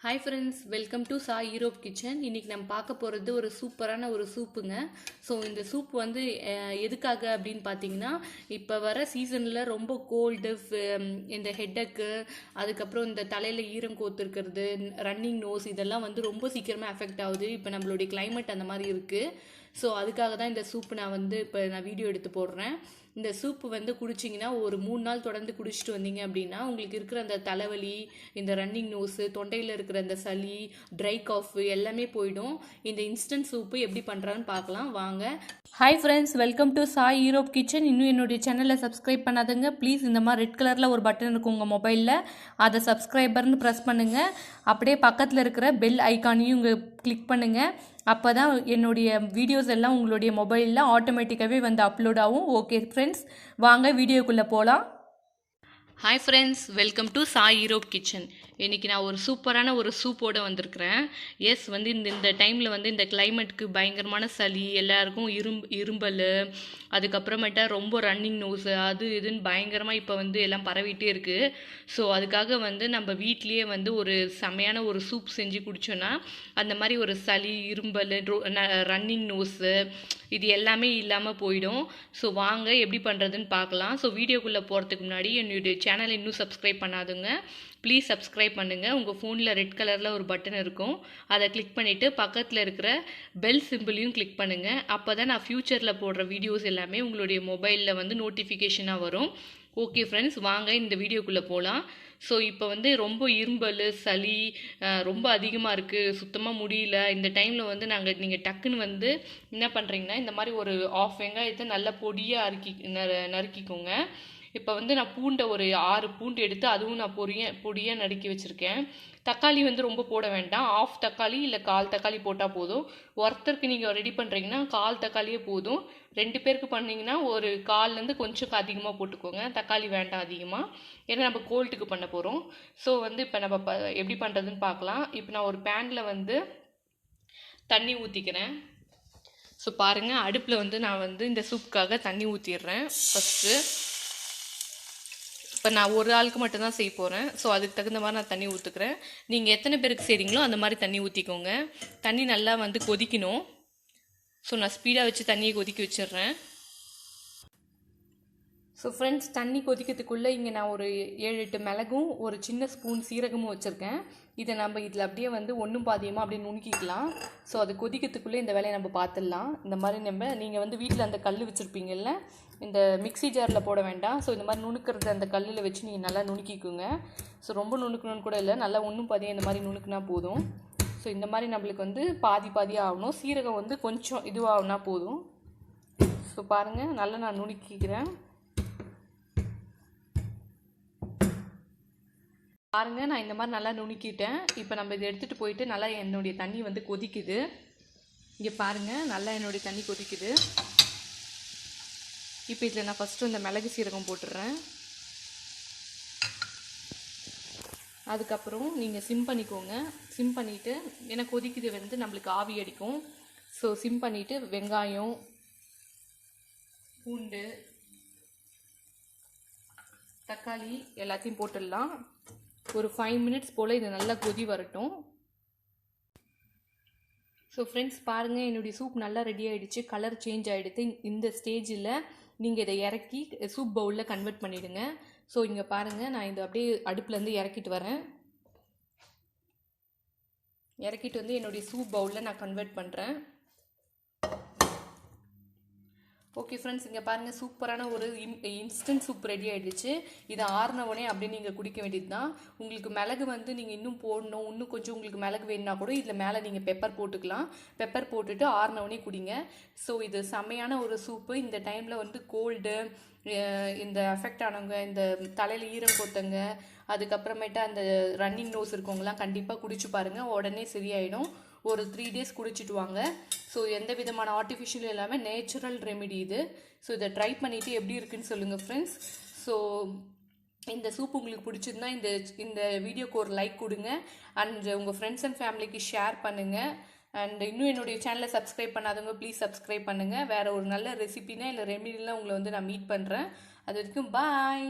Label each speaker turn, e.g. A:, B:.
A: Hi friends, welcome to சா Europe kitchen. இன்றைக்கி நம்ம பார்க்க போகிறது ஒரு சூப்பரான ஒரு சூப்புங்க. ஸோ இந்த சூப் வந்து எதுக்காக அப்படின்னு பார்த்தீங்கன்னா, இப்போ வர சீசனில் ரொம்ப கோல்டு, இந்த ஹெட்டக்கு, அதுக்கப்புறம் இந்த தலையில் ஈரம் கோத்துருக்கிறது, ரன்னிங் நோஸ், இதெல்லாம் வந்து ரொம்ப சீக்கிரமாக எஃபெக்ட் ஆகுது. இப்போ நம்மளுடைய கிளைமேட் அந்த மாதிரி இருக்குது. ஸோ அதுக்காக தான் இந்த சூப் நான் வீடியோ எடுத்து போடுறேன். இந்த சூப்பு வந்து குடிச்சிங்கன்னா ஒரு 3 நாள் தொடர்ந்து குடிச்சிட்டு வந்தீங்க அப்படின்னா உங்களுக்கு இருக்கிற அந்த தலைவலி, இந்த ரன்னிங் நோஸு, தொண்டையில் இருக்கிற அந்த சளி, ட்ரை காஃப் எல்லாமே போயிடும். இந்த இன்ஸ்டன்ட் சூப்பு எப்படி பண்ணுறான்னு பார்க்கலாம் வாங்க. ஹாய் ஃப்ரெண்ட்ஸ், வெல்கம் டு சா யூரோப் கிச்சன். இன்னும் என்னுடைய சேனலை சப்ஸ்கிரைப் பண்ணாதுங்க ப்ளீஸ். இந்த மாதிரி ரெட் கலரில் ஒரு பட்டன் இருக்கும் உங்கள் மொபைலில், அதை சப்ஸ்கிரைபர்னு ப்ரெஸ் பண்ணுங்கள். அப்படியே பக்கத்தில் இருக்கிற பெல் ஐக்கானையும் இங்கே கிளிக் பண்ணுங்கள். அப்போ தான் என்னுடைய வீடியோஸ் எல்லாம் உங்களுடைய மொபைலில் ஆட்டோமேட்டிக்காகவே வந்து அப்லோட் ஆகும். ஓகே ஃப்ரெண்ட்ஸ், வாங்க வீடியோக்குள்ளே போகலாம். ஹாய் ஃப்ரெண்ட்ஸ், வெல்கம் டு சா யூரோப் கிச்சன். இன்றைக்கி நான் ஒரு சூப்பரான ஒரு சூப்போடு வந்திருக்கிறேன். எஸ், வந்து இந்த டைமில் வந்து இந்த கிளைமேட்டுக்கு பயங்கரமான சளி, எல்லாருக்கும் இரும்பல், அதுக்கப்புறமேட்டா ரொம்ப ரன்னிங் நோஸு, அது இதுன்னு பயங்கரமாக இப்போ வந்து எல்லாம் பரவிட்டே இருக்குது. ஸோ அதுக்காக வந்து நம்ம வீட்லேயே வந்து ஒரு செமையான ஒரு சூப் செஞ்சு குடித்தோன்னா அந்த மாதிரி ஒரு சளி, இரும்பல், ரன்னிங் நோஸு இது எல்லாமே இல்லாமல் போயிடும். ஸோ வாங்க எப்படி பண்ணுறதுன்னு பார்க்கலாம். ஸோ வீடியோக்குள்ளே போகிறதுக்கு முன்னாடி என்னுடைய சேனலை இன்னும் சப்ஸ்கிரைப் பண்ணாதுங்க ப்ளீஸ் சப்ஸ்கிரைப் பண்ணுங்கள். உங்கள் ஃபோனில் ரெட் கலரில் ஒரு பட்டன் இருக்கும், அதை கிளிக் பண்ணிவிட்டு பக்கத்தில் இருக்கிற பெல் சிம்பிளையும் கிளிக் பண்ணுங்கள். அப்போ தான் நான் ஃப்யூச்சரில் போடுற வீடியோஸ் எல்லாமே உங்களுடைய மொபைலில் வந்து நோட்டிஃபிகேஷனாக வரும். ஓகே ஃப்ரெண்ட்ஸ், வாங்க இந்த வீடியோக்குள்ளே போகலாம். ஸோ இப்போ வந்து ரொம்ப இரும்பல், சளி ரொம்ப அதிகமாக இருக்குது, சுத்தமாக முடியல. இந்த டைமில் வந்து நீங்கள் டக்குன்னு வந்து என்ன பண்ணுறீங்கன்னா, இந்த மாதிரி ஒரு ஆஃப் வெங்காயத்தை நல்லா பொடியாக நறுக்கிக்கோங்க. இப்போ வந்து நான் பூண்டை ஒரு 6 பூண்டு எடுத்து அதுவும் நான் பொடியாக நறுக்கி வச்சுருக்கேன். தக்காளி வந்து ரொம்ப போட வேண்டாம், ஆஃப் தக்காளி இல்லை 1/4 தக்காளி போட்டால் போதும். ஒருத்தருக்கு நீங்கள் ரெடி பண்ணுறீங்கன்னா 1/4 தக்காளியே போதும். 2 பேருக்கு பண்ணிங்கன்னா ஒரு 1/4லேருந்து கொஞ்சம் அதிகமாக போட்டுக்கோங்க. தக்காளி வேண்டாம் அதிகமாக, ஏன்னா நம்ம கோல்ட்டுக்கு பண்ண போகிறோம். ஸோ வந்து இப்போ நம்ம எப்படி பண்ணுறதுன்னு பார்க்கலாம். இப்போ நான் ஒரு பேனில் வந்து தண்ணி ஊற்றிக்கிறேன். ஸோ பாருங்கள், அடுப்பில் வந்து நான் வந்து இந்த சூப்புக்காக தண்ணி ஊற்றிடுறேன் ஃபஸ்ட்டு. இப்போ நான் ஒரு ஆளுக்கு மட்டும்தான் செய்ய போகிறேன். ஸோ அதுக்கு தகுந்த மாதிரி நான் தண்ணி ஊற்றுக்கிறேன். நீங்கள் எத்தனை பேருக்கு செய்கிறீங்களோ அந்த மாதிரி தண்ணி ஊற்றிக்கோங்க. தண்ணி நல்லா வந்து கொதிக்கணும். ஸோ நான் ஸ்பீடாக வச்சு தண்ணியை கொதிக்க வச்சிடுறேன். ஸோ ஃப்ரெண்ட்ஸ், தண்ணி கொதிக்கிறதுக்குள்ளே இங்கே நான் ஒரு 7-8 மிளகும் ஒரு சின்ன ஸ்பூன் சீரகமும் வச்சுருக்கேன். இதை நம்ம இதில் அப்படியே வந்து ஒன்றும் பாதியமாக அப்படியே நுணுக்கிக்கலாம். ஸோ அது கொதிக்கிறதுக்குள்ளே இந்த வேலையை நம்ம பார்த்துடலாம். இந்த மாதிரி நீங்கள் வந்து வீட்டில் அந்த கல் வச்சுருப்பீங்கல்ல, இந்த மிக்ஸி ஜாரில் போட வேண்டாம். ஸோ இந்த மாதிரி நுணுக்கிறது அந்த கல்லில் வச்சு நீங்கள் நல்லா நுணுக்கிக்குங்க. ஸோ ரொம்ப நுணுக்கணும்னு கூட இல்லை, நல்லா ஒன்றும் பாதியாக இந்த மாதிரி நுணுக்குனா போதும். ஸோ இந்த மாதிரி நம்மளுக்கு வந்து பாதியாக ஆகணும். சீரகம் வந்து கொஞ்சம் இதுவாகுனா போதும். ஸோ பாருங்கள், நல்லா நான் நுணுக்கிக்கிறேன். பாருங்கள், நான் இந்த மாதிரி நல்லா நுணுக்கிட்டேன். இப்போ நம்ம இதை எடுத்துகிட்டு போயிட்டு நல்லா என்னுடைய தண்ணி வந்து கொதிக்குது. இங்கே பாருங்கள், நல்லா என்னுடைய தண்ணி கொதிக்குது. இப்போ இதில் நான் ஃபஸ்ட்டு இந்த மிளகு சீரகம் போட்டுடுறேன். அதுக்கப்புறம் நீங்கள் சிம் பண்ணிக்கோங்க. சிம் பண்ணிவிட்டு, ஏன்னா கொதிக்குது வந்து நம்மளுக்கு ஆவி அடிக்கும். ஸோ சிம் பண்ணிவிட்டு வெங்காயம், பூண்டு, தக்காளி எல்லாத்தையும் போட்டுடலாம். ஒரு 5 மினிட்ஸ் போல் இது நல்லா கொதி வரட்டும். ஸோ ஃப்ரெண்ட்ஸ் பாருங்கள், என்னுடைய சூப் நல்லா ரெடி ஆகிடுச்சு, கலர் சேஞ்ச் ஆகிடுது. இந்த ஸ்டேஜில் நீங்கள் இதை இறக்கி சூப் பவுலில் கன்வெர்ட் பண்ணிவிடுங்க. ஸோ இங்கே பாருங்கள், நான் இதை அப்படியே அடுப்புலேருந்து இறக்கிட்டு வரேன். இறக்கிட்டு வந்து என்னுடைய சூப் பவுலில் நான் கன்வெர்ட் பண்ணுறேன். ஓகே ஃப்ரெண்ட்ஸ், இங்கே பாருங்கள், சூப்பரான ஒரு இன்ஸ்டன்ட் சூப் ரெடி ஆகிடுச்சு. இதை ஆறினவுடனே அப்படியே நீங்கள் குடிக்க வேண்டியது தான். உங்களுக்கு மிளகு வந்து நீங்கள் இன்னும் போடணும், இன்னும் கொஞ்சம் உங்களுக்கு மிளகு வேணுன்னா கூட இதில் மேலே நீங்கள் பெப்பர் போட்டுக்கலாம். பெப்பர் போட்டுட்டு ஆறினவுடனே குடிங்க. ஸோ இது செம்மையான ஒரு சூப்பு. இந்த டைமில் வந்து கோல்டு, இந்த அஃபெக்ட் ஆனவங்க, இந்த தலையில் ஈரம் கொத்தங்க, அதுக்கப்புறமேட்டா அந்த ரன்னிங் நோஸ் இருக்கவங்களாம் கண்டிப்பாக குடிச்சு பாருங்கள், உடனே சரியாயிடும். ஒரு 3 டேஸ் குடிச்சிட்டு வாங்க. ஸோ எந்த விதமான ஆர்டிஃபிஷியல் இல்லாமல் நேச்சுரல் ரெமெடி இது. ஸோ இதை ட்ரை பண்ணிவிட்டு எப்படி இருக்குன்னு சொல்லுங்கள் ஃப்ரெண்ட்ஸ். ஸோ இந்த சூப் உங்களுக்கு பிடிச்சிருந்தா இந்த வீடியோக்கு ஒரு லைக் கொடுங்க. அண்ட் உங்கள் ஃப்ரெண்ட்ஸ் அண்ட் ஃபேமிலிக்கு ஷேர் பண்ணுங்கள். அண்ட் இன்னும் என்னுடைய சேனலை சப்ஸ்கிரைப் பண்ணாதவங்க ப்ளீஸ் சப்ஸ்கிரைப் பண்ணுங்கள். வேறு ஒரு நல்ல ரெசிபினா இல்லை ரெமெடிலாம் உங்களை வந்து நான் மீட் பண்ணுறேன். அது வரைக்கும் பாய்.